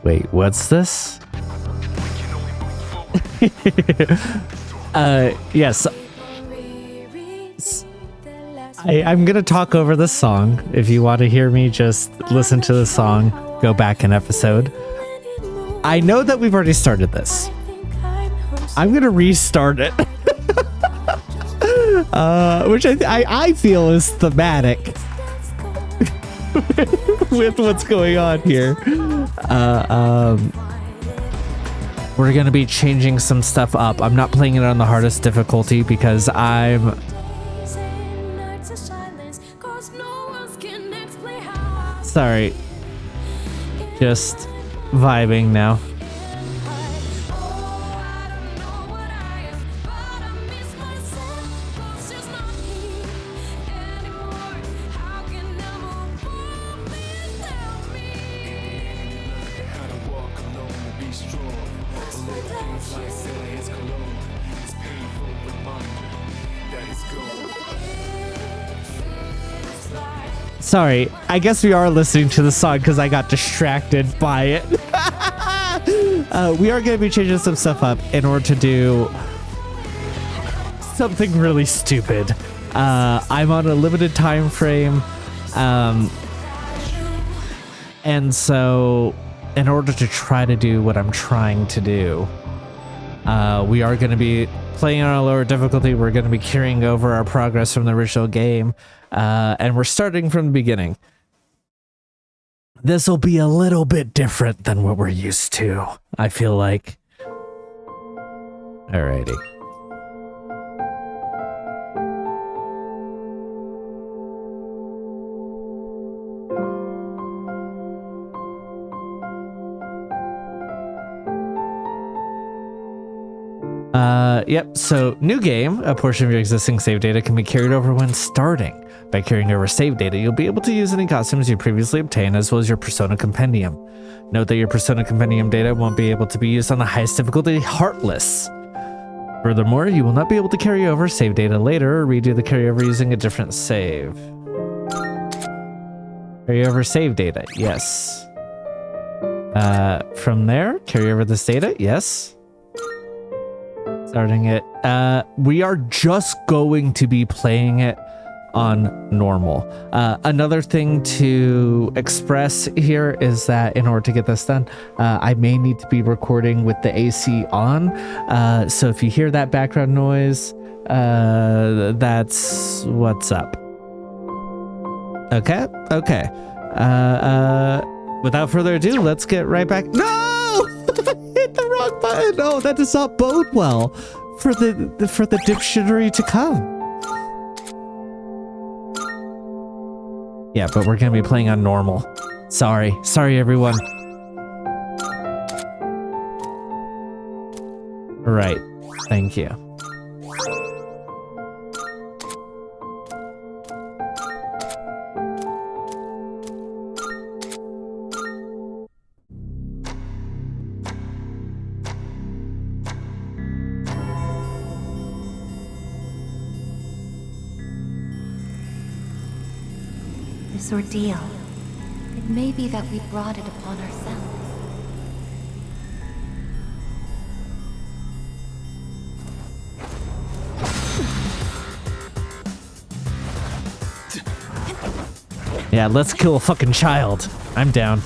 Wait, what's this? Yes. I'm gonna talk over the song. If you want to hear me just listen to the song, go back an episode. I know that we've already started this. I'm gonna restart it. Which I feel is thematic with what's going on here. We're gonna be changing some stuff up. I'm not playing it on the hardest difficulty because I'm sorry, just vibing now. Sorry, I guess we are listening to the song because I got distracted by it. We are going to be changing some stuff up in order to do something really stupid. I'm on a limited time frame, and so in order to try to do what I'm trying to do, we are going to be playing on a lower difficulty. We're going to be carrying over our progress from the original game. And we're starting from the beginning. This will be a little bit different than what we're used to, I feel like. Alrighty. Yep, so new game. A portion of your existing save data can be carried over when starting. By carrying over save data, you'll be able to use any costumes you previously obtained as well as your Persona Compendium. Note that your Persona Compendium data won't be able to be used on the highest difficulty, Heartless. Furthermore, you will not be able to carry over save data later or redo the carryover using a different save. Carry over save data, yes. From there, carry over this data, yes. Starting it. We are just going to be playing it on normal. Another thing to express here is that in order to get this done, I may need to be recording with the AC on. So if you hear that background noise, that's what's up. Okay. Without further ado, let's get right back. No! Hit the wrong button. Oh, that does not bode well for the dictionary to come. Yeah, but we're gonna be playing on normal. Sorry everyone. Right, thank you. This ordeal, it may be that we brought it upon ourselves. Yeah, let's kill a fucking child. I'm down.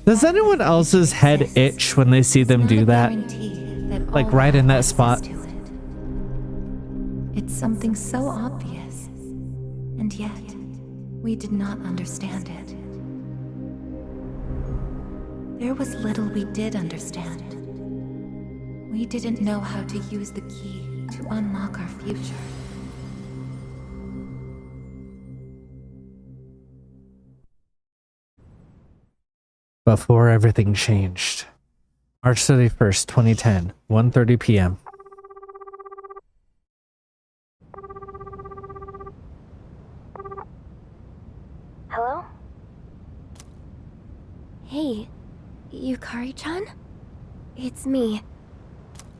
Does anyone else's head itch when they see them do that? Like right in that spot? It's something so obvious, and yet we did not understand it. There was little we did understand. We didn't know how to use the key to unlock our future. before everything changed. March 31st, 2010, 1:30 p.m. Hello? Hey, Yukari-chan? It's me.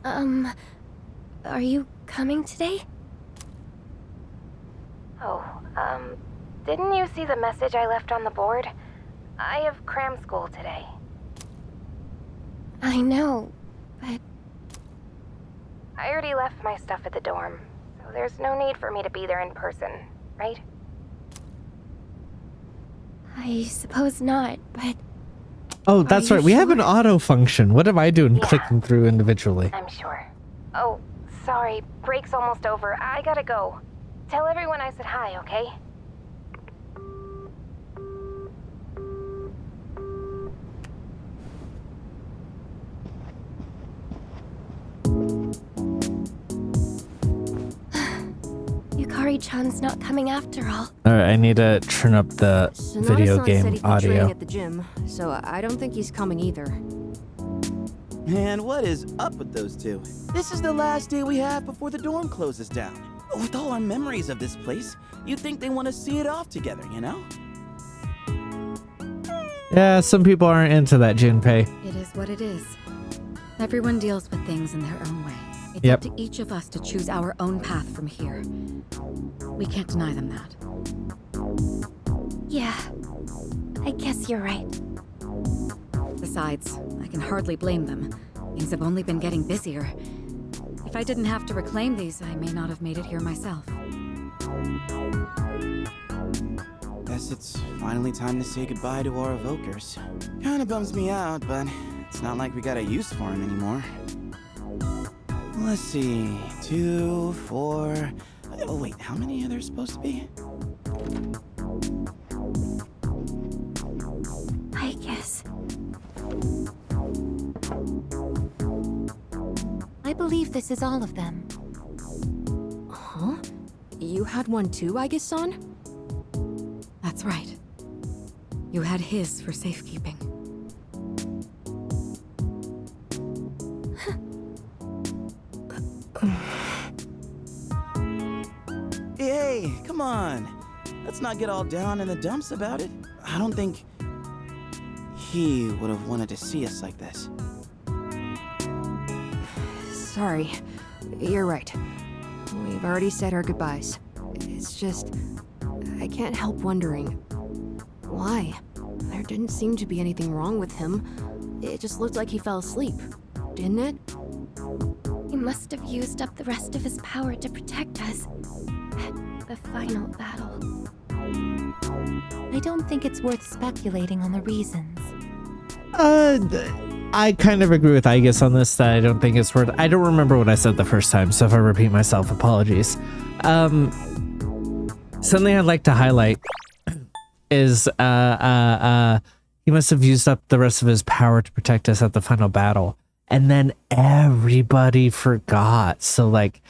Are you coming today? Oh, didn't you see the message I left on the board? I have cram school today. I know, but... I already left my stuff at the dorm, so there's no need for me to be there in person, right? I suppose not, but... Oh, that's right. We have an auto function. What am I doing clicking through individually? I'm sure. Oh, sorry. Break's almost over. I gotta go. Tell everyone I said hi, okay? Yukari-chan's not coming after all. Alright, I need to turn up the video game audio. At the gym, so I don't think he's coming either. Man, what is up with those two? This is the last day we have before the dorm closes down. With all our memories of this place, you'd think they want to see it off together, you know? Yeah, some people aren't into that, Junpei. It is what it is. Everyone deals with things in their own way. It's Yep. up to each of us to choose our own path from here. We can't deny them that. Yeah, I guess you're right. Besides, I can hardly blame them. Things have only been getting busier. If I didn't have to reclaim these, I may not have made it here myself. Guess it's finally time to say goodbye to our evokers. Kinda bums me out, but it's not like we got a use for him anymore. Let's see, 2, 4... Oh wait, how many are there supposed to be? I guess. I believe this is all of them. Huh? You had one too, AIGIS-san? That's right. You had his for safekeeping. Hey, come on. Let's not get all down in the dumps about it. I don't think he would have wanted to see us like this. Sorry. You're right. We've already said our goodbyes. It's just... I can't help wondering... why? There didn't seem to be anything wrong with him. It just looked like he fell asleep. Didn't it? He must have used up the rest of his power to protect us. At the final battle. I don't think it's worth speculating on the reasons. I kind of agree with AIGIS on this, that I don't think it's worth... I don't remember what I said the first time, so if I repeat myself, apologies. Something I'd like to highlight is he must have used up the rest of his power to protect us at the final battle. And then everybody forgot. So like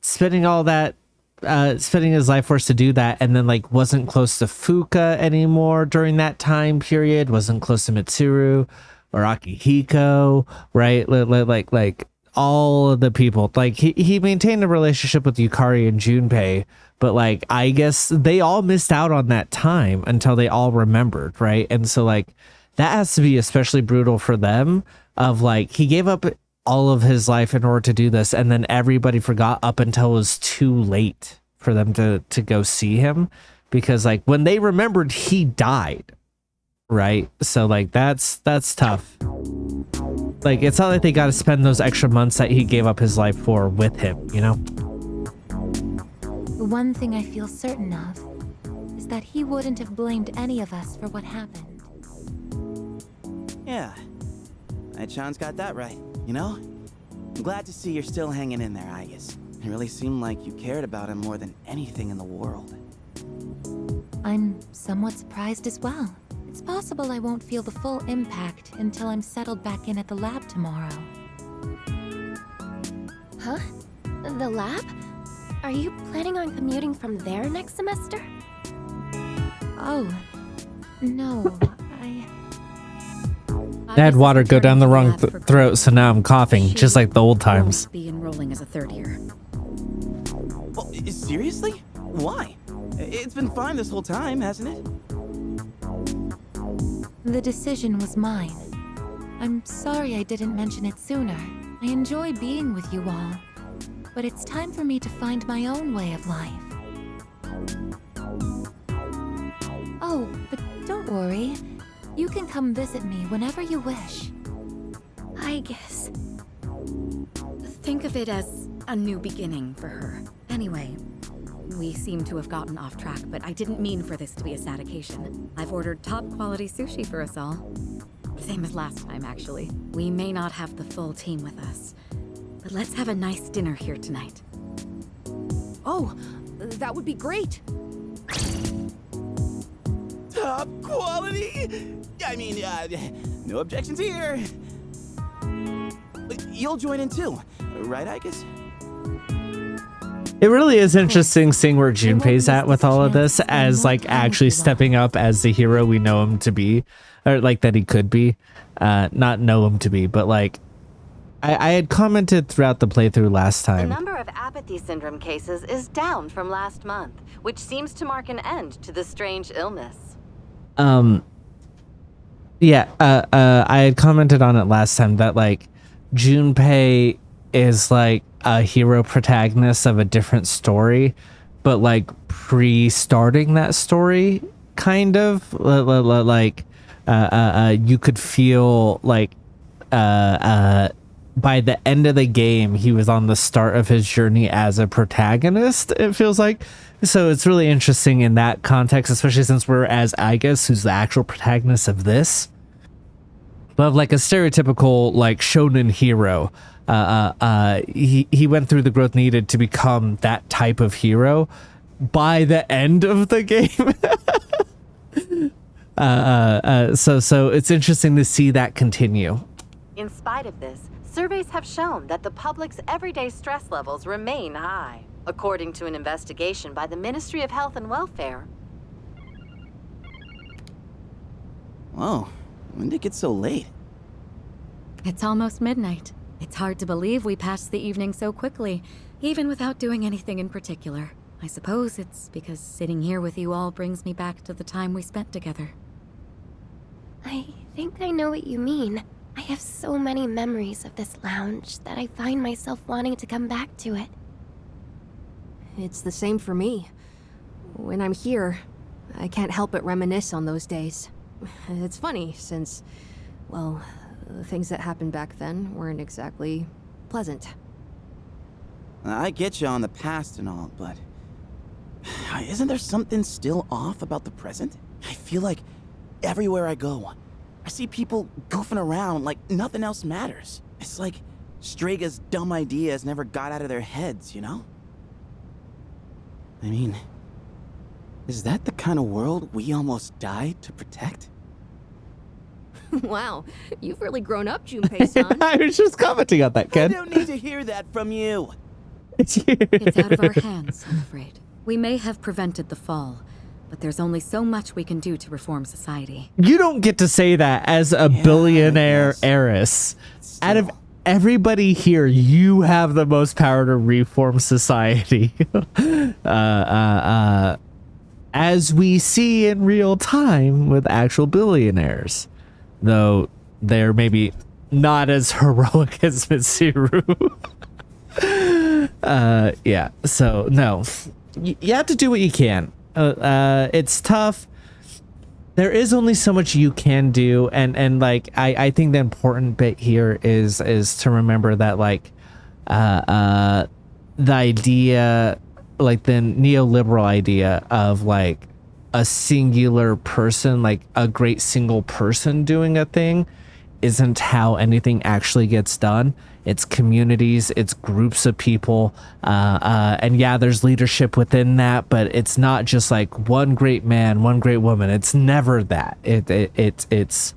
spending all that, spending his life force to do that, and then like wasn't close to Fuka anymore during that time period, wasn't close to Mitsuru or Akihiko, right? Like all of the people, like he maintained a relationship with Yukari and Junpei, but like I guess they all missed out on that time until they all remembered, right? And so like that has to be especially brutal for them, of like he gave up all of his life in order to do this, and then everybody forgot up until it was too late for them to go see him, because like when they remembered, he died, right? So like that's tough. Like it's not like they got to spend those extra months that he gave up his life for with him, you know? The one thing I feel certain of is that he wouldn't have blamed any of us for what happened. Yeah, Chan's got that right, you know? I'm glad to see you're still hanging in there, AIGIS. It really seemed like you cared about him more than anything in the world. I'm somewhat surprised as well. It's possible I won't feel the full impact until I'm settled back in at the lab tomorrow. Huh? The lab? Are you planning on commuting from there next semester? Oh, no, I had water go down the wrong Lab for throat, so now I'm coughing, just like the old times. won't be enrolling as a third year. Well, seriously? Why? It's been fine this whole time, hasn't it? The decision was mine. I'm sorry I didn't mention it sooner. I enjoy being with you all. But it's time for me to find my own way of life. Oh, but don't worry. You can come visit me whenever you wish. AIGIS. Think of it as a new beginning for her. Anyway, we seem to have gotten off track, but I didn't mean for this to be a sad occasion. I've ordered top quality sushi for us all. Same as last time, actually. We may not have the full team with us, but let's have a nice dinner here tonight. Oh, that would be great. Top quality? I mean, no objections here. You'll join in too, right, AIGIS? It really is interesting seeing where Junpei's at with all of this, as like actually stepping up as the hero we know him to be, or like that he could be. Not know him to be, but like I had commented throughout the playthrough last The time. number of apathy syndrome cases is down from last month, which seems to mark an end to the strange illness. Yeah, I had commented on it last time that like Junpei is like a hero protagonist of a different story, but like pre-starting that story, kind of like you could feel like by the end of the game he was on the start of his journey as a protagonist, it feels like. So it's really interesting in that context, especially since we're as AIGIS, who's the actual protagonist of this. But like a stereotypical like shonen hero, he went through the growth needed to become that type of hero by the end of the game. So it's interesting to see that continue. In spite of this, surveys have shown that the public's everyday stress levels remain high, according to an investigation by the Ministry of Health and Welfare. Whoa, when did it get so late? It's almost midnight. It's hard to believe we passed the evening so quickly, even without doing anything in particular. I suppose it's because sitting here with you all brings me back to the time we spent together. I think I know what you mean. I have so many memories of this lounge that I find myself wanting to come back to it. It's the same for me. When I'm here, I can't help but reminisce on those days. It's funny, since, well, the things that happened back then weren't exactly pleasant. I get you on the past and all, but isn't there something still off about the present? I feel like everywhere I go, I see people goofing around like nothing else matters. It's like Strega's dumb ideas never got out of their heads, you know? I mean, is that the kind of world we almost died to protect? Wow, you've really grown up, Junpei-san. I was just commenting on that, I Ken. don't need to hear that from you. It's out of our hands, I'm afraid. We may have prevented the fall, but there's only so much we can do to reform society. You don't get to say that as a billionaire heiress. Out of everybody here, you have the most power to reform society. As we see in real time with actual billionaires. Though they're maybe not as heroic as Mitsuru. Yeah, so no. You have to do what you can. It's tough. There is only so much you can do, and like I think the important bit here is to remember that like the idea, like the neoliberal idea of like a singular person, like a great single person doing a thing, isn't how anything actually gets done. It's communities, it's groups of people, and yeah, there's leadership within that, but it's not just like one great man, one great woman. It's never that. It's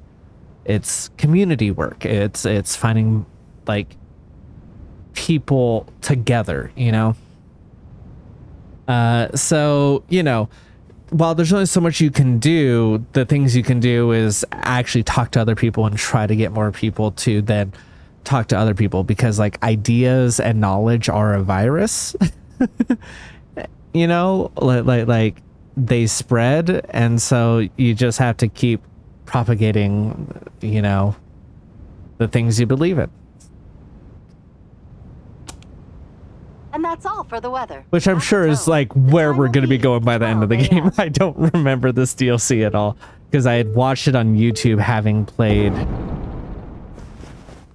community work. It's finding like people together, you know. So you know, while there's only so much you can do, the things you can do is actually talk to other people and try to get more people to then talk to other people, because like ideas and knowledge are a virus. You know, like they spread, and so you just have to keep propagating, you know, the things you believe in. And that's all for the weather. Which I'm sure is like where we're going to be going by the end of the game. I don't remember this DLC at all, because I had watched it on YouTube having played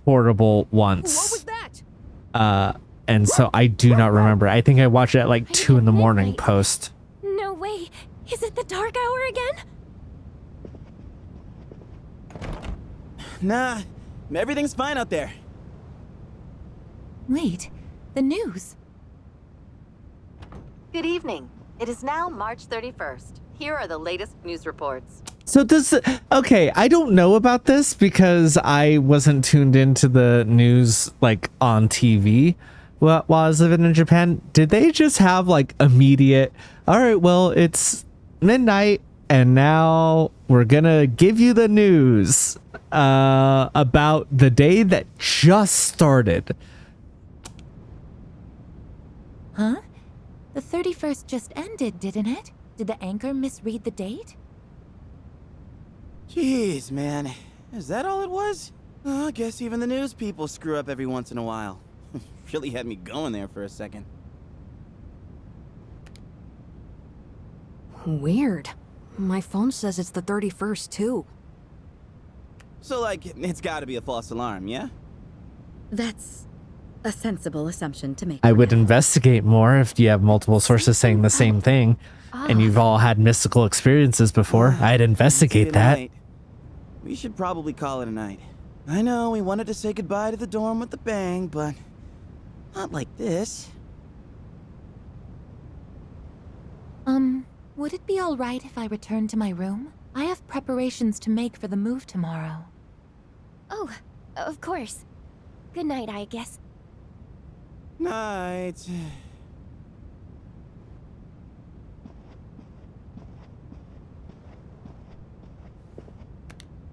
Portable once. What was that? And so I do not remember. I think I watched it at like 2 in the morning post. No way. Is it the dark hour again? Nah, everything's fine out there. Wait, the news. Good evening. It is now March 31st. Here are the latest news reports. So this, okay, I don't know about this because I wasn't tuned into the news like on TV while I was living in Japan. Did they just have like immediate, all right, well, it's midnight and now we're gonna give you the news about the day that just started? Huh? The 31st just ended, didn't it? Did the anchor misread the date? Jeez, man. Is that all it was? Oh, I guess even the news people screw up every once in a while. Really had me going there for a second. Weird. My phone says it's the 31st, too. So, like, it's gotta be a false alarm, yeah? That's a sensible assumption to make. I would investigate more if you have multiple sources saying the same thing and you've all had mystical experiences before. I'd investigate that. Night. We should probably call it a night. I know we wanted to say goodbye to the dorm with a bang, but not like this. Would it be all right if I returned to my room? I have preparations to make for the move tomorrow. Oh, of course. Good night, I guess. Night.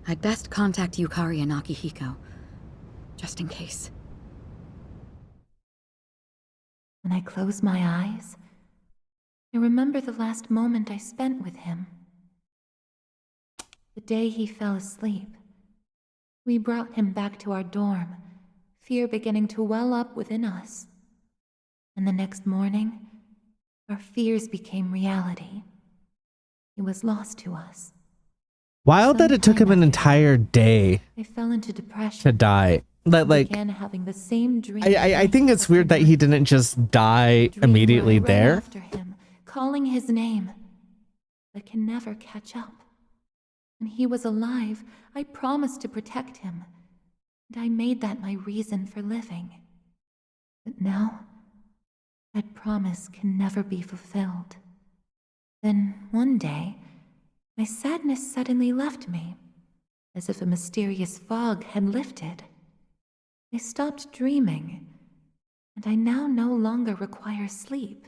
I'd best contact Yukari and Akihiko, just in case. When I close my eyes, I remember the last moment I spent with him. The day he fell asleep. We brought him back to our dorm, fear beginning to well up within us. And the next morning, our fears became reality. He was lost to us. Wild that it took him an entire day I fell into depression. to die. Like, Began having the same dream. I think it's weird that he didn't just die Dream where immediately I ran there. after him, calling his name, but can never catch up. When he was alive, I promised to protect him, and I made that my reason for living. But now, that promise can never be fulfilled. Then, one day, my sadness suddenly left me, as if a mysterious fog had lifted. I stopped dreaming, and I now no longer require sleep.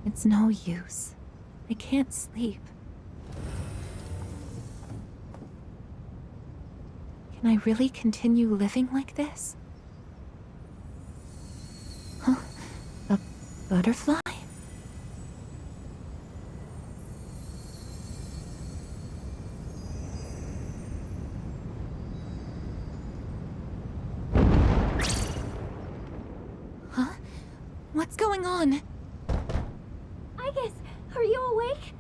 It's no use. I can't sleep. Can I really continue living like this? Huh? A butterfly? Huh? What's going on? AIGIS, are you awake?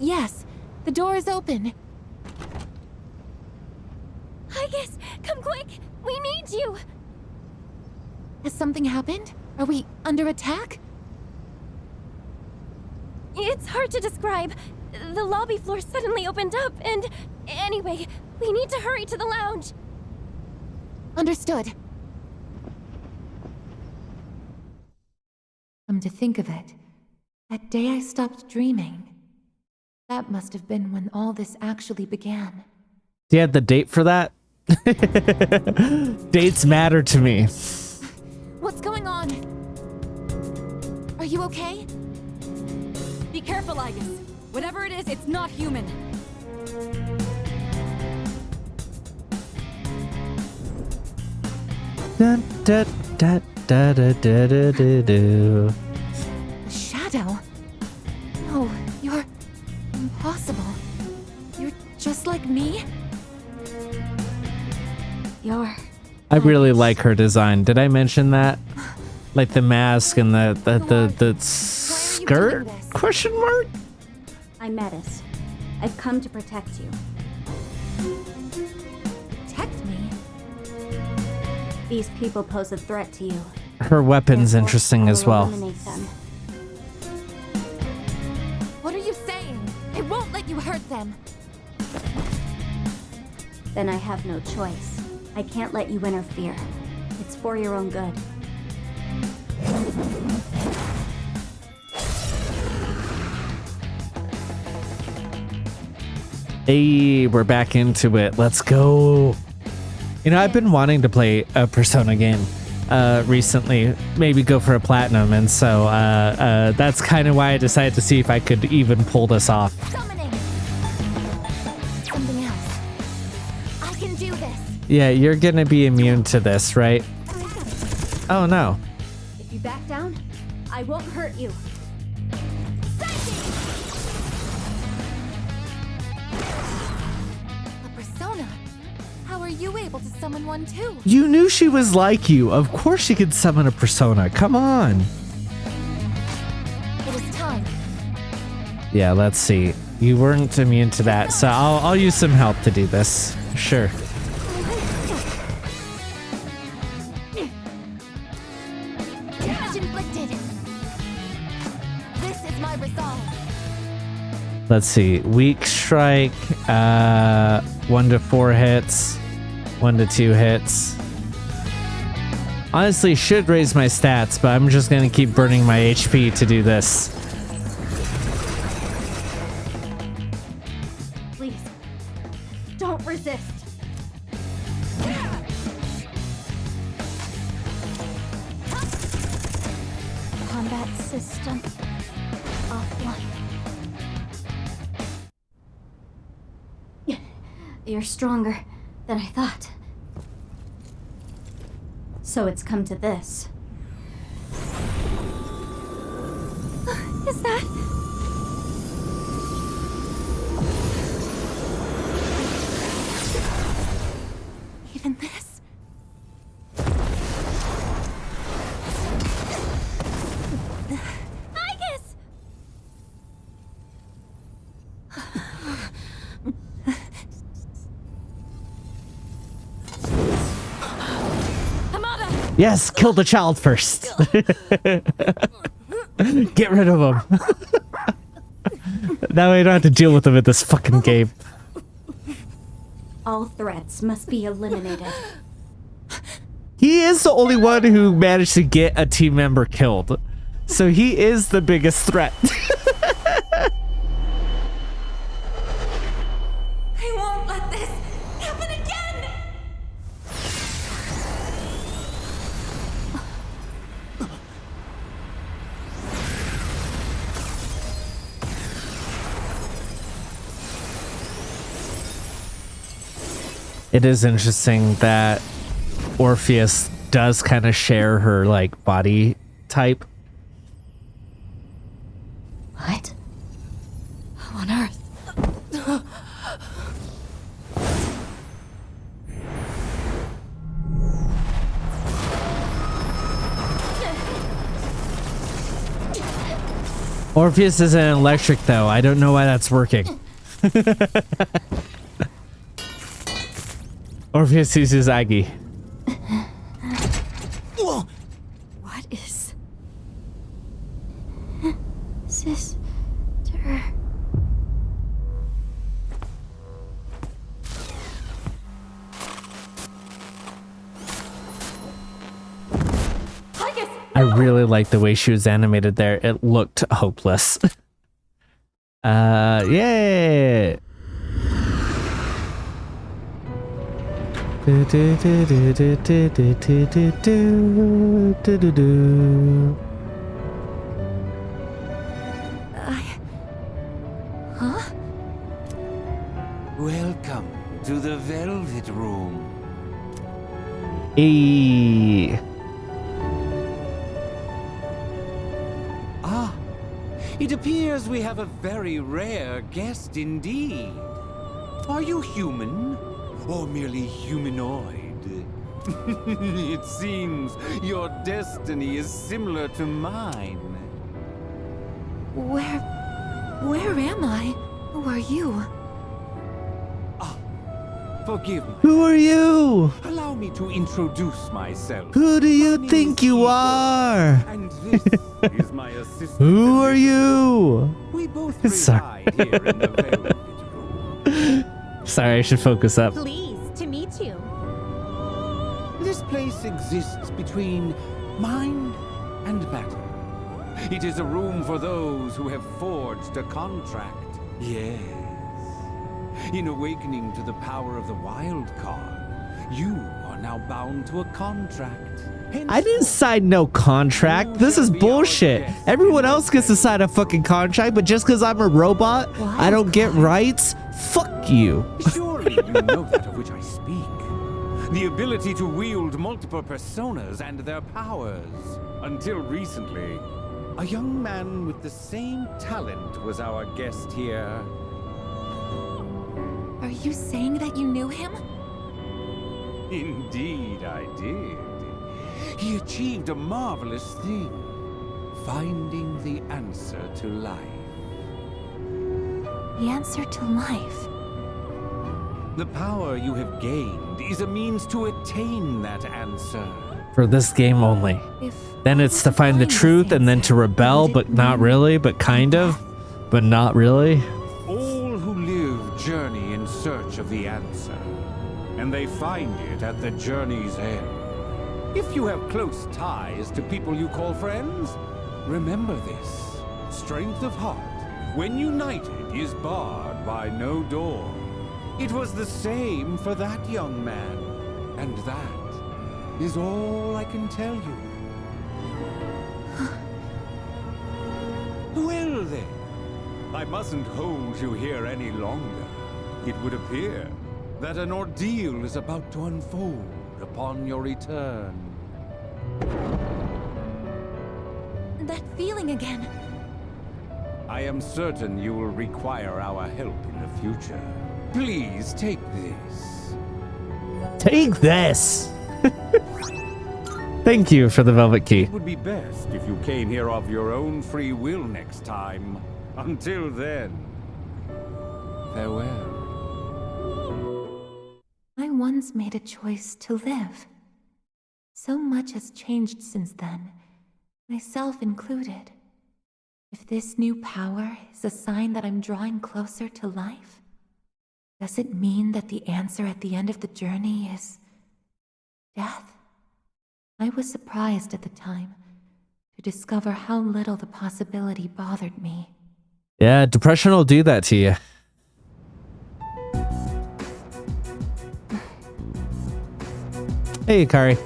Yes. The door is open. AIGIS, come quick! We need you! Has something happened? Are we under attack? It's hard to describe. The lobby floor suddenly opened up, and... Anyway, we need to hurry to the lounge. Understood. Come to think of it, that day I stopped dreaming, that must have been when all this actually began. Do you have the date for that? Dates matter to me. What's going on? Are you okay? Be careful, AIGIS. Whatever it is, it's not human. Dun, dun, dun, dun, dun, dun, dun, dun, dun. The shadow? No, you're impossible. You're just like me? You're... I really like her design. Did I mention that? Like the mask and the skirt? this? Question mark? I'm Metis. I've come to protect you. Protect me? These people pose a threat to you. Her weapon's Therefore, interesting I as will well. eliminate them. What are you saying? I won't let you hurt them. Then I have no choice. I can't let you interfere. It's for your own good. Hey, we're back into it. Let's go. You know, I've been wanting to play a Persona game recently, maybe go for a platinum, and so that's kind of why I decided to see if I could even pull this off. Summoning! Something else. I can do this. Yeah, you're gonna be immune to this, right? Oh no. If you back down, I won't hurt you. A persona. How are you able to summon one too? You knew she was like you. Of course she could summon a Persona. Come on. It is time. Yeah, let's see. You weren't immune to that, so I'll use some help to do this. Sure. Damage inflicted. This is my resolve. Let's see. Weak strike, 1 to 4 hits, 1 to 2 hits. Honestly, should raise my stats, but I'm just gonna keep burning my HP to do this. Please, don't resist. Combat system offline. You're stronger than I thought. So it's come to this. Is that? Even this? AIGIS! Yes, kill the child first. Get rid of him. That way I don't have to deal with him in this fucking game. All threats must be eliminated. He is the only one who managed to get a team member killed. So he is the biggest threat. I won't let this happen again! It is interesting that Orpheus does kind of share her like body type. What? How on earth? Orpheus is an electric though. I don't know why that's working. Orpheus uses Agi. What is... Sister... I really like the way she was animated there. It looked hopeless. Yeah. Do, do, do, do, do, do, do, do, do, do, do, do. Huh? Welcome to the Velvet Room. Hey. Ah, it appears we have a very rare guest indeed. Are you human? Or merely humanoid? It seems your destiny is similar to mine. Where am I? Who are you? Forgive me. Who are you? Allow me to introduce myself. Who do you My name think is you Igor, are? And this is my assistant. Who are Elizabeth. you? We both Sorry. reside here in the Velvet Room. Sorry, I should focus up. Pleased to meet you. This place exists between mind and matter. It is a room for those who have forged a contract. Yes. In awakening to the power of the wild card, you are now bound to a contract. I didn't sign no contract. This is bullshit. Everyone else gets to sign a fucking contract, but just because I'm a robot, I don't get rights? Fuck you. Surely you know that of which I speak. The ability to wield multiple personas and their powers. Until recently, a young man with the same talent was our guest here. Are you saying that you knew him? Indeed, I did. He achieved a marvelous thing, finding the answer to life. The answer to life. The power you have gained is a means to attain that answer. For this game only. If Then it's to find the truth and then to rebel, but not really, but kind of, but not really. All who live journey in search of the answer, and they find it at the journey's end. If you have close ties to people you call friends, remember this. Strength of heart, when united, is barred by no door. It was the same for that young man, and that is all I can tell you. Well then, I mustn't hold you here any longer. It would appear that an ordeal is about to unfold upon your return. that feeling again. I am certain you will require our help in the future. Please take this. Take this. Thank you for the velvet key. It would be best if you came here of your own free will next time. Until then, farewell. I once made a choice to live. So much has changed since then, myself included. If this new power is a sign that I'm drawing closer to life, does it mean that the answer at the end of the journey is death? I was surprised at the time to discover how little the possibility bothered me. Yeah, depression will do that to you. Hey, Akari.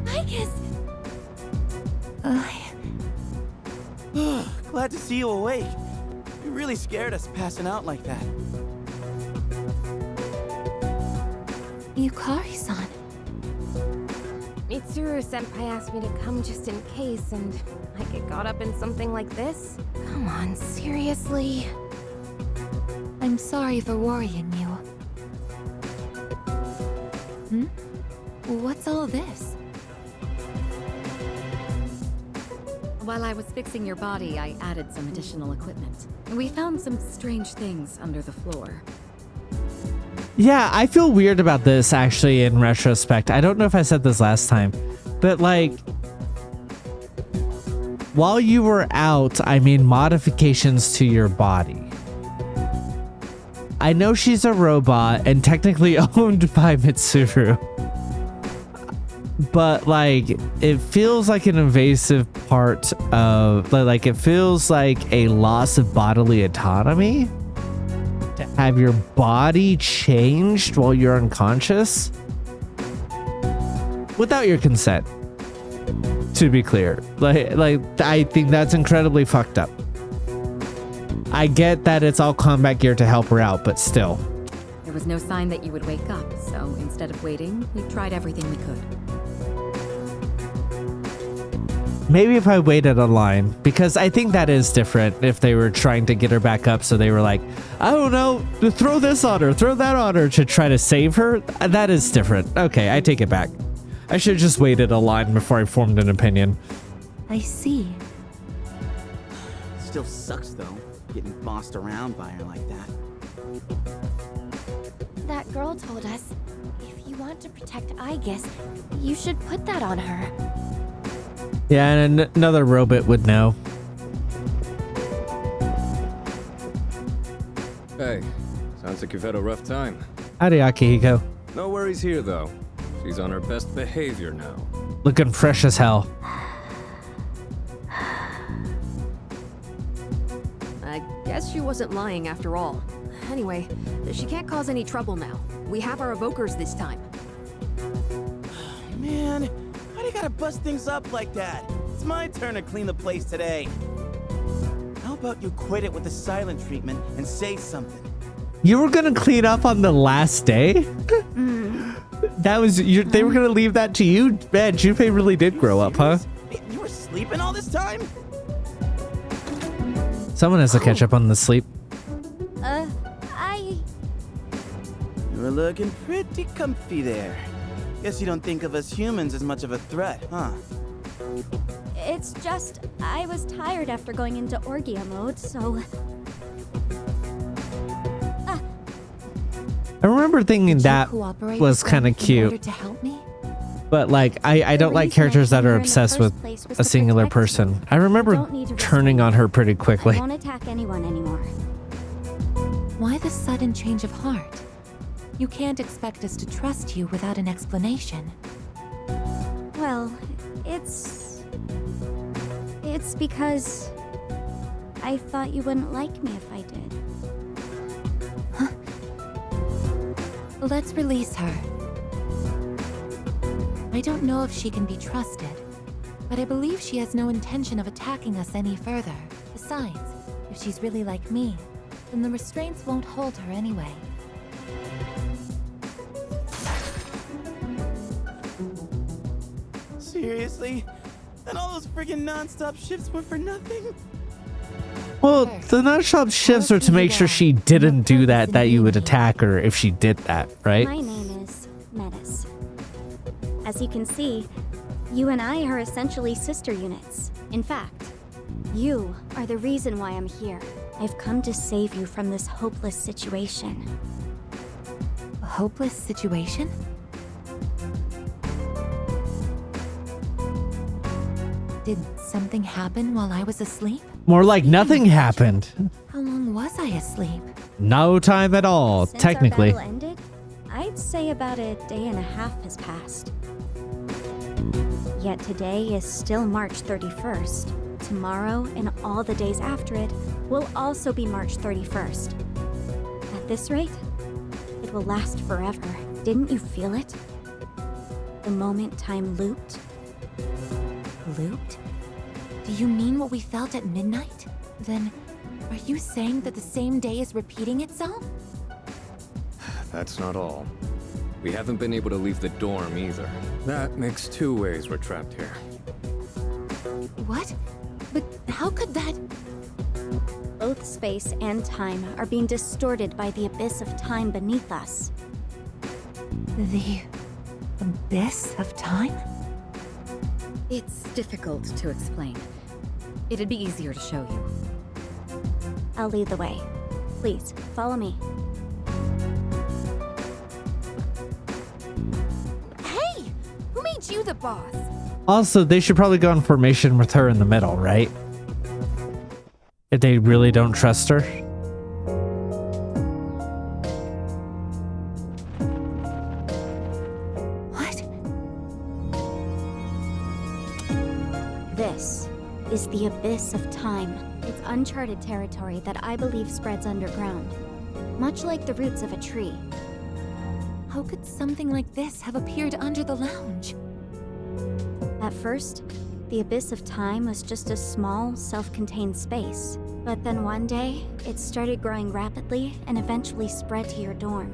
AIGIS! Glad to see you awake. You really scared us passing out like that. Yukari-san. Mitsuru-senpai asked me to come just in case, and I get caught up in something like this? Come on, seriously? I'm sorry for worrying you. What's all this? While I was fixing your body, I added some additional equipment. We found some strange things under the floor. Yeah, I feel weird about this actually in retrospect. I don't know if I said this last time, but like, while you were out, I made modifications to your body. I know she's a robot and technically owned by Mitsuru. but like it feels like an invasive part of like it feels like a loss of bodily autonomy to have your body changed while you're unconscious without your consent, to be clear. Like I think that's incredibly fucked up. I get that it's all combat gear to help her out, but still. There was no sign that you would wake up, so instead of waiting, we tried everything we could. Maybe if I waited a line, because I think that is different if they were trying to get her back up, so they were like, I don't know, throw this on her, throw that on her to try to save her. That is different. Okay, I take it back. I should have just waited a line before I formed an opinion. I see. Still sucks though, getting bossed around by her like that. That girl told us, if you want to protect Aigis, you should put that on her. Yeah, and another robot would know. Hey, sounds like you've had a rough time. Howdy, Akihiko. No worries here, though. She's on her best behavior now. Looking fresh as hell. I guess she wasn't lying after all. Anyway, she can't cause any trouble now. We have our evokers this time. Man, why do you gotta bust things up like that? It's my turn to clean the place today. How about you quit it with the silent treatment and say something? You were gonna clean up on the last day? That was they were gonna leave that to you? Man, Junpei really did grow up, huh? You were sleeping all this time? Someone has to catch up on the sleep. You were looking pretty comfy there. Guess you don't think of us humans as much of a threat, huh? It's just, I was tired after going into Orgia mode, so... I remember thinking that was kind of cute. To help me? But like, I don't like characters that are obsessed with a singular person. I remember turning on her pretty quickly. I won't attack anyone anymore. Why the sudden change of heart? You can't expect us to trust you without an explanation. Well, it's because I thought you wouldn't like me if I did. Huh? Let's release her. I don't know if she can be trusted, but I believe she has no intention of attacking us any further. Besides, if she's really like me, then the restraints won't hold her anyway. Seriously? And all those friggin' non-stop shifts were for nothing? Well, the non-stop shifts are to make sure she didn't do that you would attack her if she did that, right? My name is Metis. As you can see, you and I are essentially sister units. In fact, you are the reason why I'm here. I've come to save you from this hopeless situation. A hopeless situation? Did something happen while I was asleep? More like nothing happened. How long was I asleep? No time at all, Since technically. our battle ended, I'd say about a day and a half has passed. Yet today is still March 31st. Tomorrow and all the days after it will also be March 31st. At this rate, it will last forever. Didn't you feel it? The moment time looped. Looped? Do you mean what we felt at midnight? Then, are you saying that the same day is repeating itself? That's not all. We haven't been able to leave the dorm either. That makes 2 ways we're trapped here. What? But how could that... Both space and time are being distorted by the abyss of time beneath us. The... abyss of time? It's difficult to explain. It'd be easier to show you. I'll lead the way. Please, follow me. Hey! Who made you the boss? Also, they should probably go in formation with her in the middle, right? If they really don't trust her. What? is the Abyss of Time. It's uncharted territory that I believe spreads underground, much like the roots of a tree. How could something like this have appeared under the lounge? At first, the Abyss of Time was just a small, self-contained space. But then one day, it started growing rapidly and eventually spread to your dorm.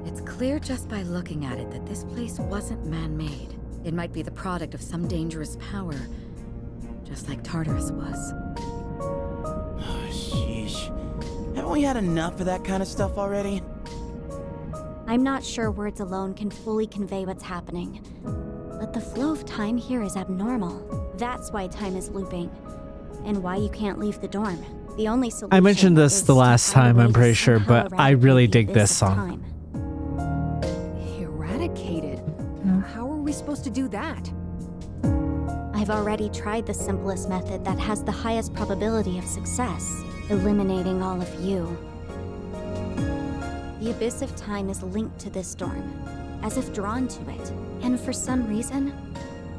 It's clear just by looking at it that this place wasn't man-made. It might be the product of some dangerous power, just like Tartarus was. Oh, sheesh. Haven't we had enough of that kind of stuff already? I'm not sure words alone can fully convey what's happening. But the flow of time here is abnormal. That's why time is looping. And why you can't leave the dorm. The only solution I mentioned this is the to last find a time, way I'm to pretty sure, somehow but I really eradicate dig the this Abyss of song. Time. Eradicated? How are we supposed to do that? I've already tried the simplest method that has the highest probability of success, eliminating all of you. The Abyss of Time is linked to this dorm, as if drawn to it. And for some reason,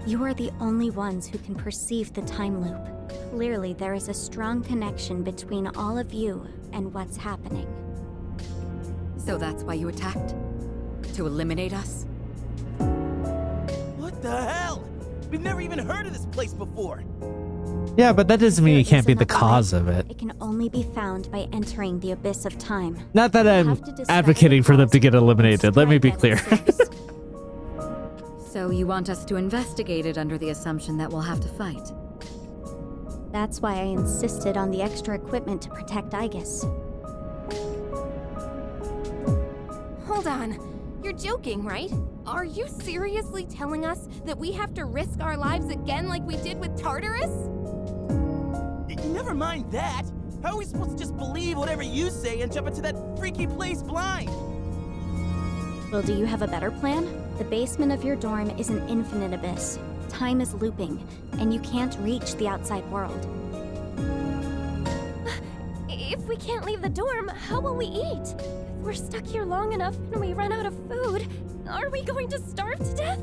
you are the only ones who can perceive the time loop. Clearly, there is a strong connection between all of you and what's happening. So that's why you attacked? To eliminate us? What the hell? We've never even heard of this place before. Yeah, but that doesn't mean There you can't is be the another cause way. of it. It can only be found by entering the Abyss of Time. Not that You I'm have to discover advocating the for them cause to get and eliminated. Let me be strike clear. at its source. So you want us to investigate it under the assumption that we'll have to fight? That's why I insisted on the extra equipment to protect AIGIS. Hold on. You're joking, right? Are you seriously telling us that we have to risk our lives again like we did with Tartarus? Never mind that. How are we supposed to just believe whatever you say and jump into that freaky place blind? Well, do you have a better plan? The basement of your dorm is an infinite abyss. Time is looping, and you can't reach the outside world. If we can't leave the dorm, how will we eat? If we're stuck here long enough and we run out of food, are we going to starve to death?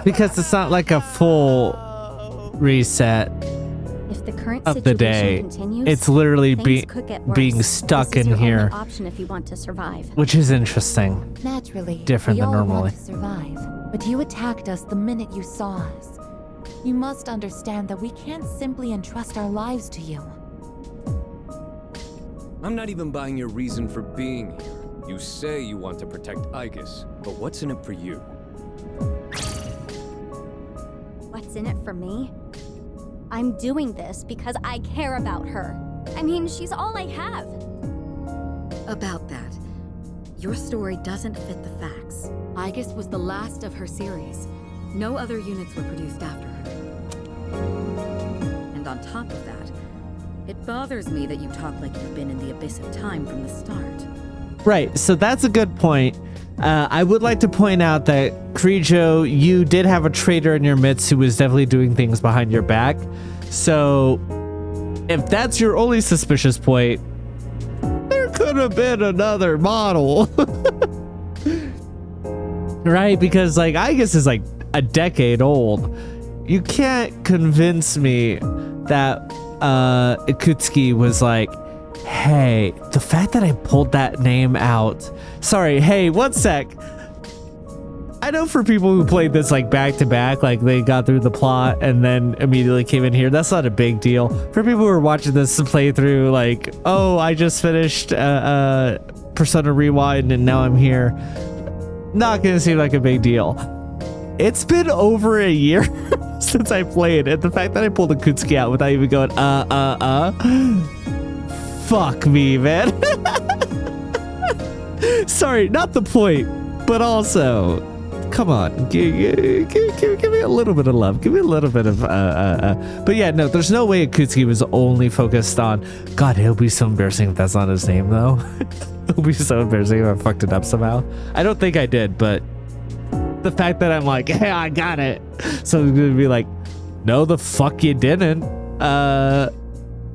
Because it's not like a full reset If the current of the situation day. continues, It's literally things could get worse. being stuck This is in your here, only option if you want to survive. which is interesting. Naturally, Different we than all normally. want to survive, but you attacked us the minute you saw us. You must understand that we can't simply entrust our lives to you. I'm not even buying your reason for being here. You say you want to protect AIGIS, but what's in it for you? What's in it for me? I'm doing this because I care about her. I mean, she's all I have. About that, your story doesn't fit the facts. AIGIS was the last of her series. No other units were produced after her. And on top of that, it bothers me that you talk like you've been in the Abyss of Time from the start. Right, so that's a good point. I would like to point out that, Krijo, you did have a traitor in your midst who was definitely doing things behind your back. So, if that's your only suspicious point, there could have been another model. Right? Because, like, AIGIS is like a decade old. You can't convince me that Ikutsuki was like, hey, the fact that I pulled that name out. Sorry, hey, one sec. I know for people who played this like back to back, like they got through the plot and then immediately came in here, that's not a big deal. For people who are watching this playthrough, like, oh, I just finished Persona Rewind and now I'm here. Not gonna seem like a big deal. It's been over a year since I played, and the fact that I pulled Ikutsuki out without even going, fuck me, man. Sorry, not the point, but also, come on, give me a little bit of love. Give me a little bit of, but yeah, no, there's no way Ikutsuki was only focused on, God, it'll be so embarrassing if that's not his name, though. It'll be so embarrassing if I fucked it up somehow. I don't think I did, but the fact that I'm like, hey, I got it. So I'm gonna be like, no, the fuck you didn't.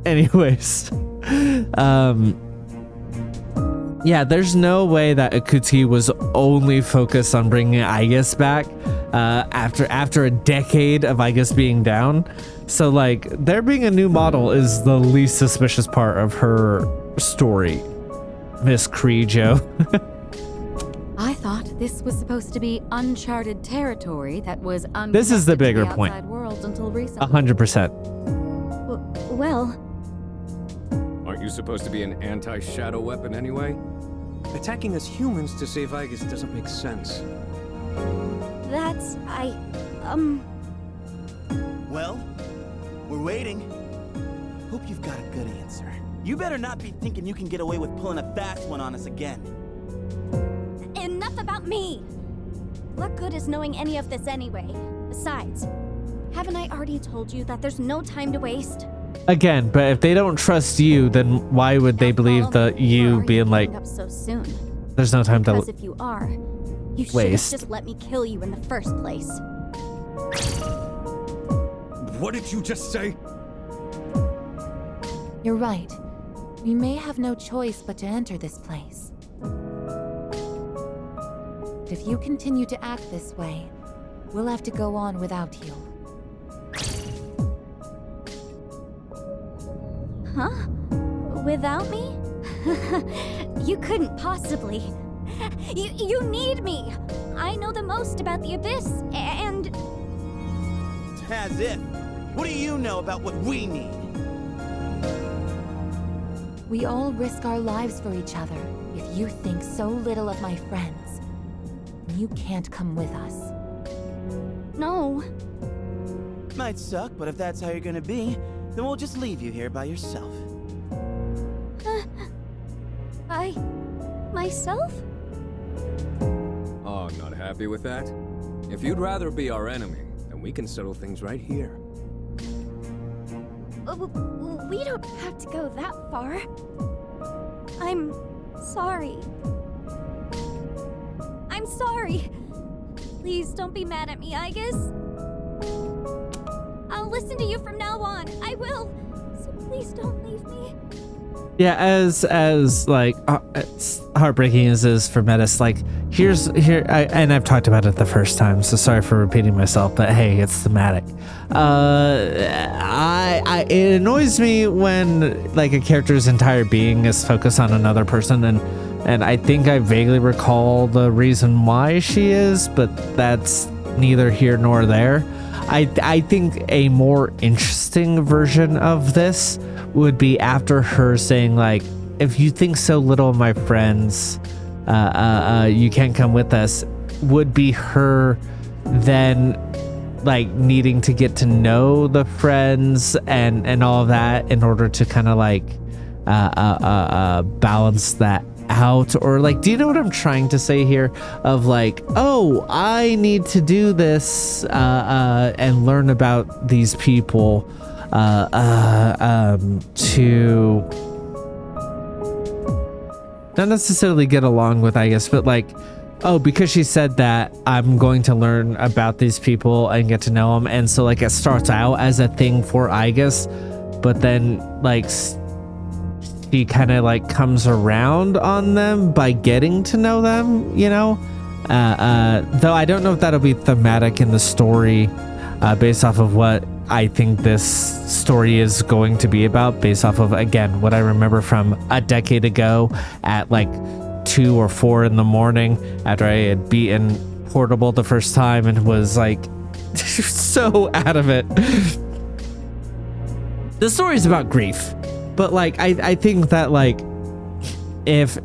Anyways. Yeah, there's no way that Akutsuki was only focused on bringing AIGIS back after a decade of AIGIS being down. So like, there being a new model is the least suspicious part of her story, Miss Krijo. I thought this was supposed to be uncharted territory that was This is the bigger outside point. world until recently. 100%. Well, Aren't you supposed to be an anti-shadow weapon anyway? Attacking us humans to save Aigis doesn't make sense. that's... Well, we're waiting. Hope you've got a good answer. You better not be thinking you can get away with pulling a fast one on us again. Enough about me! What good is knowing any of this anyway? Besides, haven't I already told you that there's no time to waste? Again, but if they don't trust you, then why would they believe that you being like, up so soon? there's no time Because to if you are, you should have waste? just let me kill you in the first place. What did you just say? You're right. We may have no choice but to enter this place. If you continue to act this way, we'll have to go on without you. Huh? Without me? You couldn't possibly. You need me! I know the most about the Abyss, and... As if. What do you know about what we need? We all risk our lives for each other. If you think so little of my friends, you can't come with us. No. Might suck, but if that's how you're gonna be, then we'll just leave you here by yourself. Myself? Oh, not happy with that? If you'd rather be our enemy, then we can settle things right here. We don't have to go that far. I'm sorry. I'm sorry. Please don't be mad at me, Aigis. I'll listen to you from now on. I will. So please don't leave me. Yeah, as like as heartbreaking as it is for Metis, like and I've talked about it the first time, so sorry for repeating myself, but hey, it's thematic. It annoys me when like a character's entire being is focused on another person, and I think I vaguely recall the reason why she is, but that's neither here nor there. I think a more interesting version of this would be after her saying like, if you think so little of my friends, you can't come with us, would be her then like needing to get to know the friends and all of that in order to kind of like balance that out. Or like, do you know what I'm trying to say here? Of like, oh, I need to do this and learn about these people to not necessarily get along with, I guess, but like, oh, because she said that, I'm going to learn about these people and get to know them. And so like it starts out as a thing for Aigis, but then like she kind of like comes around on them by getting to know them, you know? Though I don't know if that'll be thematic in the story based off of what I think this story is going to be about, based off of, again, what I remember from a decade ago at like 2 or 4 in the morning after I had beaten Portable the first time and was like so out of it. The story's about grief, but like I think that like if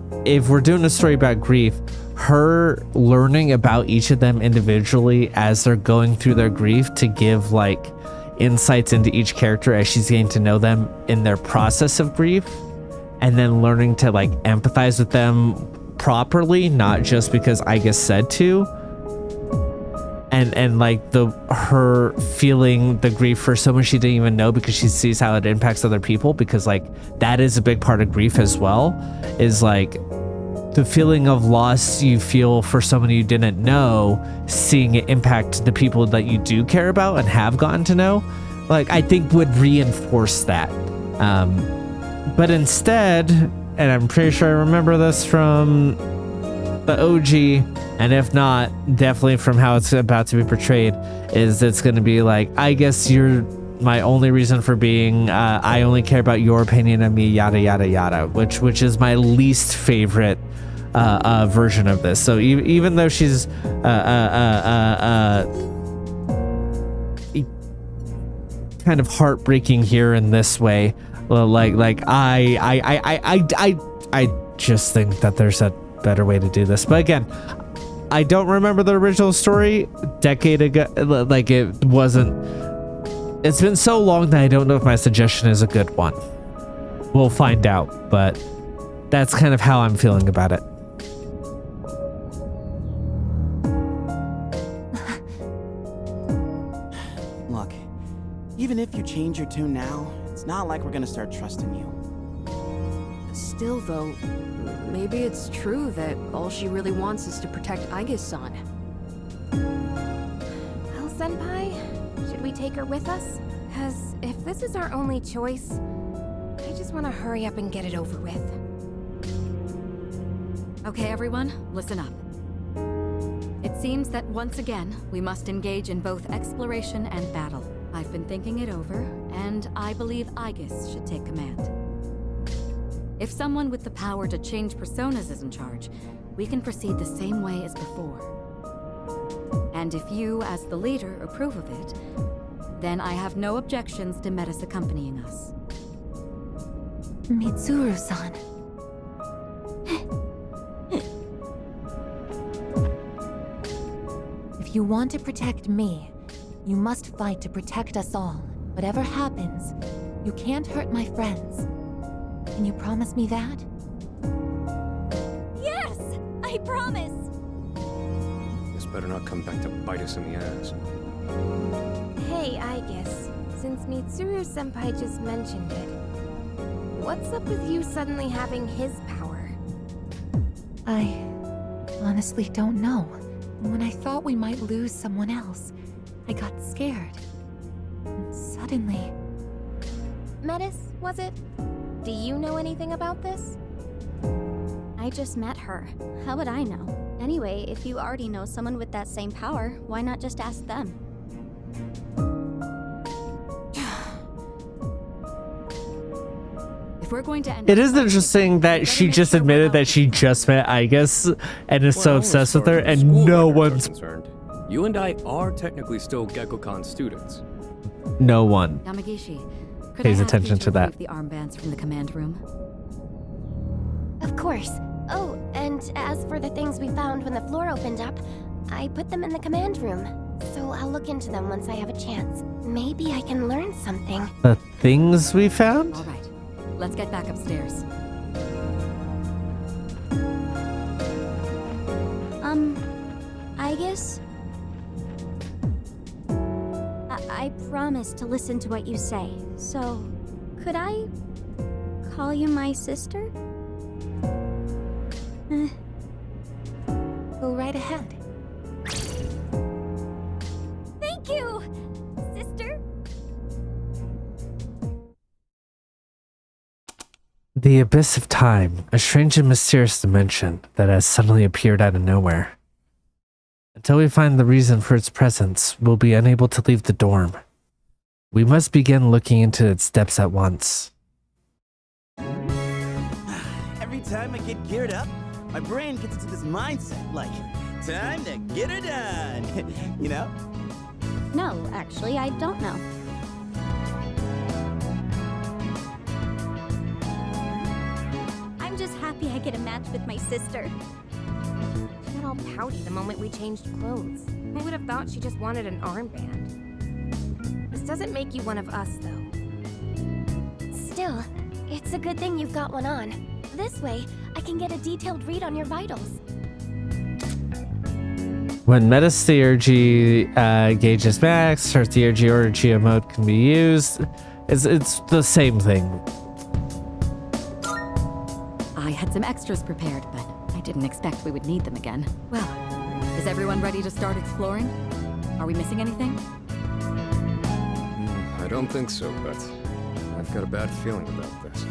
we're doing a story about grief, her learning about each of them individually as they're going through their grief to give like insights into each character as she's getting to know them in their process of grief, and then learning to like empathize with them properly, not just because I guess said to, and like her feeling the grief for someone she didn't even know because she sees how it impacts other people, because like that is a big part of grief as well, is like the feeling of loss you feel for someone you didn't know, seeing it impact the people that you do care about and have gotten to know, like I think would reinforce that. But instead, and I'm pretty sure I remember this from the OG, and if not, definitely from how it's about to be portrayed, is it's going to be like, I guess you're my only reason for being, I only care about your opinion of me, yada yada yada, which is my least favorite version of this. So even though she's kind of heartbreaking here in this way, like I just think that there's a better way to do this. But again, I don't remember the original story decade ago. Like it wasn't. It's been so long that I don't know if my suggestion is a good one. We'll find out, but that's kind of how I'm feeling about it. Look, even if you change your tune now, it's not like we're gonna start trusting you. Still, though, maybe it's true that all she really wants is to protect Aigis-san. Well, Senpai, should we take her with us? Because if this is our only choice, I just want to hurry up and get it over with. Okay, everyone, listen up. It seems that once again, we must engage in both exploration and battle. I've been thinking it over, and I believe AIGIS should take command. If someone with the power to change personas is in charge, we can proceed the same way as before. And if you, as the leader, approve of it, then I have no objections to Metis accompanying us. Mitsuru-san. If you want to protect me, you must fight to protect us all. Whatever happens, you can't hurt my friends. Can you promise me that? Yes! I promise! This better not come back to bite us in the ass. Hey, AIGIS, since Mitsuru-senpai just mentioned it, what's up with you suddenly having his power? I honestly don't know. When I thought we might lose someone else, I got scared. And suddenly... Metis, was it? Do you know anything about this? I just met her. How would I know? Anyway, if you already know someone with that same power, why not just ask them? If we're going to end It is interesting that she just admitted that she just met AIGIS and is so obsessed with her, and no one's concerned. You and I are technically still Gekko-Con students. no one Yamagishi, could pays I have attention you to that. remove the armbands from the command room? Of course. Oh, and as for the things we found when the floor opened up, I put them in the command room. So I'll look into them once I have a chance. Maybe I can learn something. The things we found? All right, let's get back upstairs. AIGIS? I promise to listen to what you say, so could I call you my sister? Go right ahead. Thank you, sister. The abyss of time, a strange and mysterious dimension that has suddenly appeared out of nowhere. Until we find the reason for its presence, we'll be unable to leave the dorm. We must begin looking into its depths at once. Every time I get geared up, my brain gets into this mindset, like, time to get her done, you know? No, actually, I don't know. I'm just happy I get a match with my sister. She got all pouty the moment we changed clothes. Who would have thought she just wanted an armband? This doesn't make you one of us, though. Still, it's a good thing you've got one on. This way, I can get a detailed read on your vitals. When Metis theurgy gauge is max, her theurgy or geo mode can be used. It's the same thing. I had some extras prepared, but I didn't expect we would need them again. Well, is everyone ready to start exploring? Are we missing anything? I don't think so, but I've got a bad feeling about this.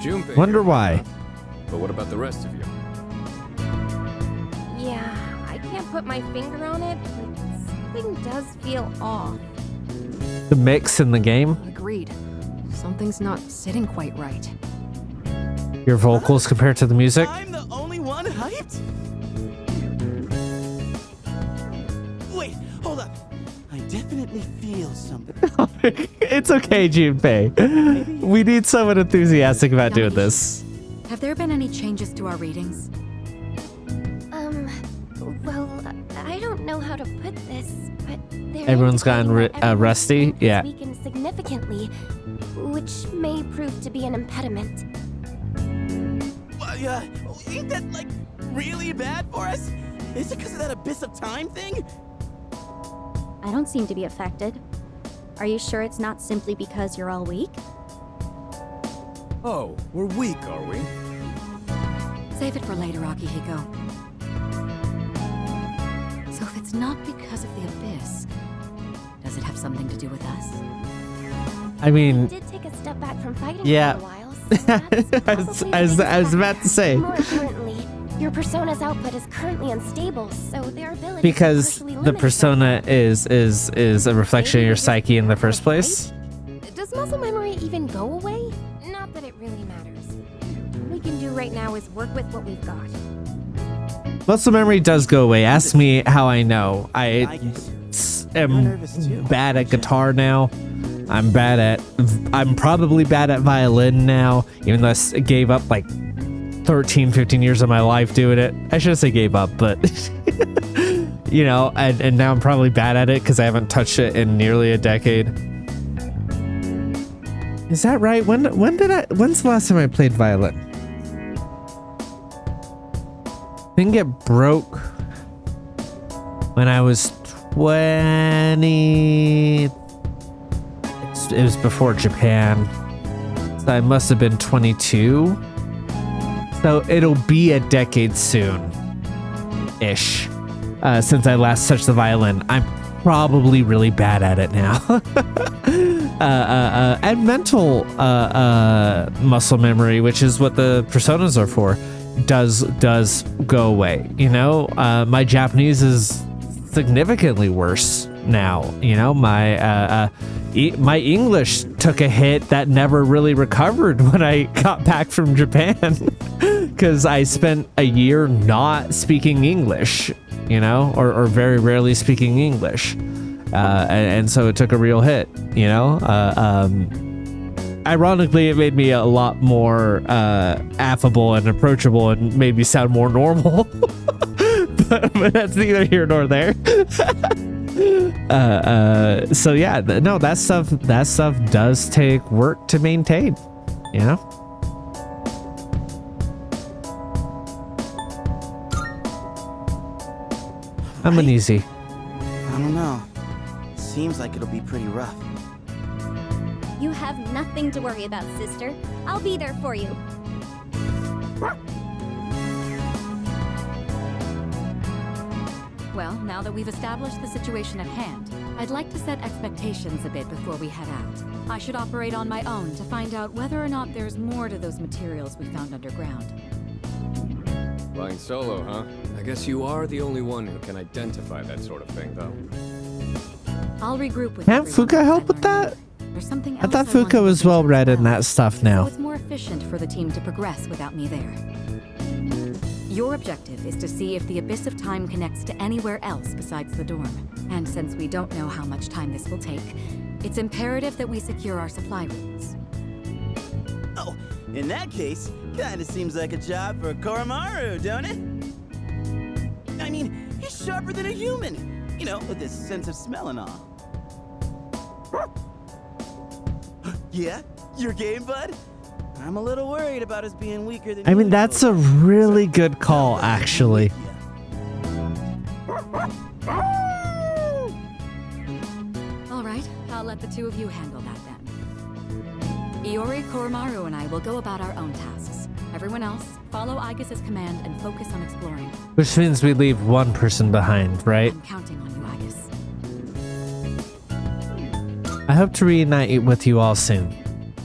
Junpei Wonder here, why. huh? But what about the rest of you? Yeah, I can't put my finger on it, but something does feel off. The mix in the game, Agreed. Something's not sitting quite right. your vocals compared to the music. I'm the only one hyped? Wait, hold up. I definitely feel something. It's okay, Junpei. We need someone enthusiastic about doing this. Have there been any changes to our readings? Well, I don't know how to put this, but they're Everyone's gotten indicating that everyone's rusty? strength has Yeah. weakened significantly, which may prove to be an impediment. Ain't that, like, really bad for us? Is it because of that abyss of time thing? I don't seem to be affected. Are you sure it's not simply because you're all weak? Oh, we're weak, are we? Save it for later, Akihiko. So if it's not because of the abyss, does it have something to do with us? I mean, Did take a step back from fighting yeah. for a while, so that's probably the I was biggest about to say. More importantly, your persona's output is currently unstable, so their ability Because the persona is a reflection of your psyche in the first place. Does muscle memory even go away? Not that it really matters. All we can do right now is work with what we've got. Muscle memory does go away. Ask me how I know. I am bad at guitar now. I'm probably bad at violin now, even though I gave up like 13, 15 years of my life doing it. I shouldn't say gave up, but you know, and now I'm probably bad at it because I haven't touched it in nearly a decade. Is that right? When's the last time I played violin? I think it broke when I was 20. It was before Japan. So I must have been 22. So it'll be a decade soon-ish since I last touched the violin. I'm probably really bad at it now. And mental muscle memory, which is what the personas are for, does go away. You know, my Japanese is significantly worse now. You know, my English took a hit that never really recovered when I got back from Japan because I spent a year not speaking English, you know, or very rarely speaking English. And so it took a real hit, you know. Ironically, it made me a lot more affable and approachable and made me sound more normal. but that's neither here nor there. So yeah, no, that stuff does take work to maintain, you know. I'm uneasy. I don't know. Seems like it'll be pretty rough. You have nothing to worry about, sister. I'll be there for you. Well, now that we've established the situation at hand, I'd like to set expectations a bit before we head out. I should operate on my own to find out whether or not there's more to those materials we found underground. Flying solo, huh? I guess you are the only one who can identify that sort of thing, though. I'll regroup with Can't everyone Fuka once help I with learn that? more. There's something I else thought want to Fuka was look well into read as in well. that stuff So now. it's more efficient for the team to progress without me there. Your objective is to see if the Abyss of Time connects to anywhere else besides the dorm. And since we don't know how much time this will take, it's imperative that we secure our supply routes. Oh, in that case, kinda seems like a job for Koromaru, don't it? I mean, he's sharper than a human. You know, with his sense of smell and all. Yeah? Your game, bud? I'm a little worried about us being weaker than I mean, usual. that's a really good call, actually. All right, I'll let the two of you handle that then. Iori, Koromaru, and I will go about our own tasks. Everyone else, follow AIGIS' command and focus on exploring. Which means we leave one person behind, right? I'm counting on you, AIGIS. I hope to reunite with you all soon.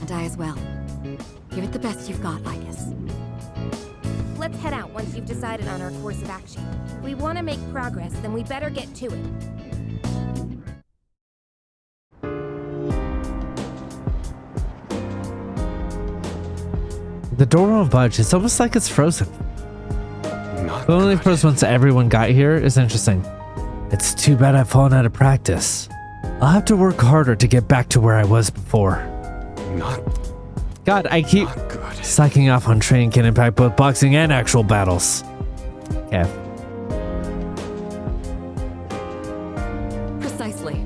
And I as well. Give it the best you've got, Aigis. Let's head out once you've decided on our course of action. If we want to make progress, then we better get to it. The door won't budge. It's almost like it's frozen. Not But only good. froze once everyone got here is interesting. It's too bad I've fallen out of practice. I'll have to work harder to get back to where I was before. Not God, I keep good. slacking off on training can impact both boxing and actual battles. Okay. Precisely.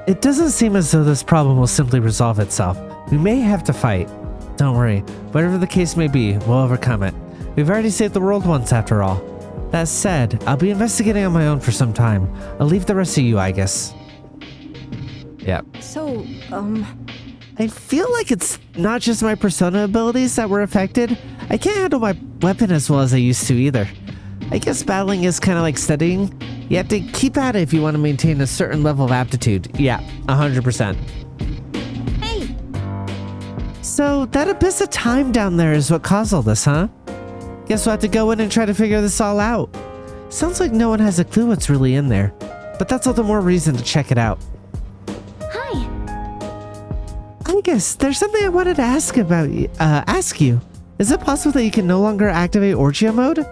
It doesn't seem as though this problem will simply resolve itself. We may have to fight. Don't worry. Whatever the case may be, we'll overcome it. We've already saved the world once after all. That said, I'll be investigating on my own for some time. I'll leave the rest of you, I guess. Yeah. So, I feel like it's not just my persona abilities that were affected. I can't handle my weapon as well as I used to either. I guess battling is kind of like studying. You have to keep at it if you want to maintain a certain level of aptitude. Yeah, 100%. hey, So that abyss of time down there is what caused all this, huh? Guess we'll have to go in and try to figure this all out. Sounds like no one has a clue what's really in there, but that's all the more reason to check it out. hi. I guess there's something I wanted to ask about. Ask you. Is it possible that you can no longer activate Orgia mode?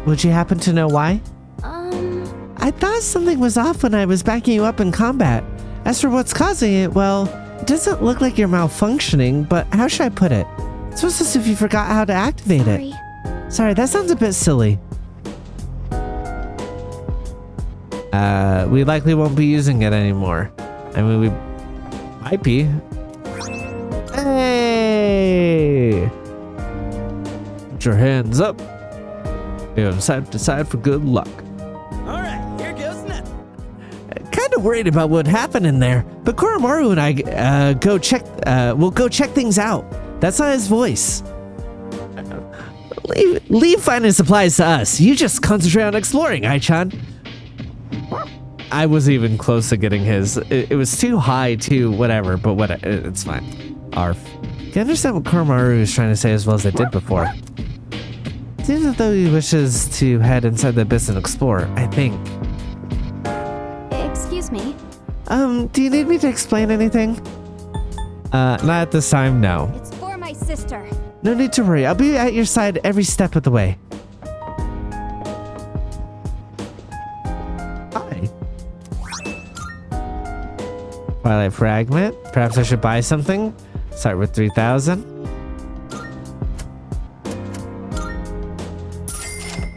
Would you happen to know why? I thought something was off when I was backing you up in combat. As for what's causing it, well, it doesn't look like you're malfunctioning, but how should I put it? It's almost as if you forgot how to activate it. Sorry, that sounds a bit silly. We likely won't be using it anymore. I mean, we might be. Hey! Put your hands up. And side to side for good luck. Alright, here goes nothing. Kind of worried about what happened in there, but Koromaru and I we'll go check things out. That's not his voice. Leave finding supplies to us. You just concentrate on exploring, Ai-chan. I wasn't even close to getting his. It was too high, too, whatever, but it's fine. Arf. Can understand what Koromaru is trying to say as well as I did before. Seems as though he wishes to head inside the abyss and explore, I think. Excuse me. Do you need me to explain anything? Not at this time, no. It's for my sister. No need to worry. I'll be at your side every step of the way. Hi. Twilight Fragment. Perhaps I should buy something. Start with 3,000.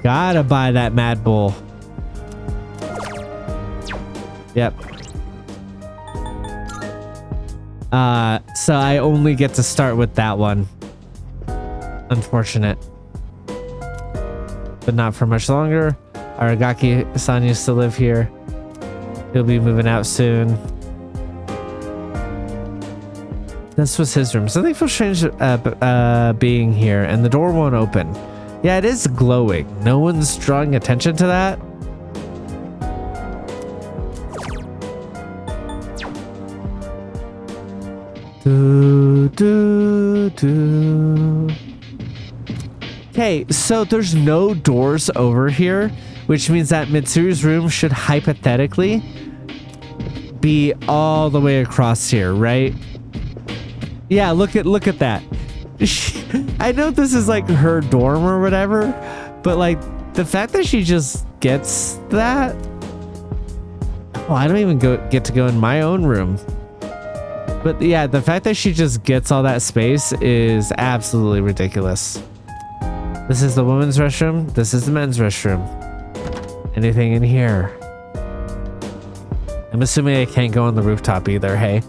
Gotta buy that Mad Bull. Yep. So I only get to start with that one. Unfortunate. But not for much longer. Aragaki-san used to live here. He'll be moving out soon. This was his room. Something feels strange being here, and the door won't open. Yeah, it is glowing. No one's drawing attention to that. Okay, so there's no doors over here, which means that Mitsuru's room should hypothetically be all the way across here, right? Yeah, look at that. I know this is like her dorm or whatever, but like the fact that she just gets that. Oh, I don't even get to go in my own room. But yeah, the fact that she just gets all that space is absolutely ridiculous. This is the women's restroom. This is the men's restroom. Anything in here? I'm assuming I can't go on the rooftop either, hey?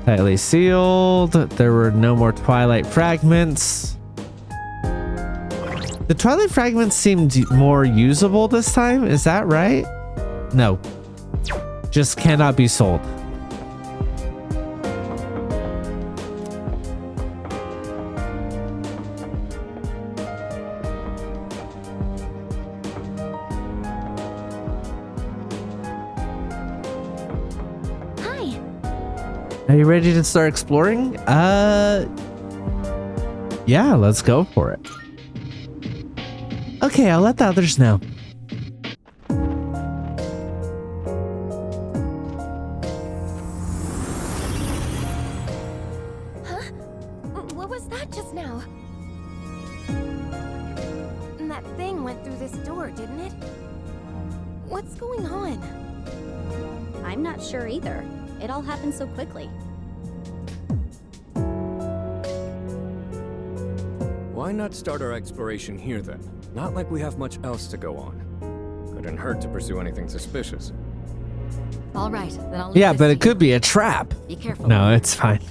Tightly sealed. There were no more Twilight Fragments. The Twilight Fragments seemed more usable this time. Is that right? No. Just cannot be sold. Are you ready to start exploring? Yeah, let's go for it. Okay, I'll let the others know. Huh? What was that just now? That thing went through this door, didn't it? What's going on? I'm not sure either. It all happened so quickly. Why not start our exploration here then? Not like we have much else to go on. Couldn't hurt to pursue anything suspicious. All right, then I'll leave Yeah, this but to it could be a trap. you. Be careful. No, it's fine.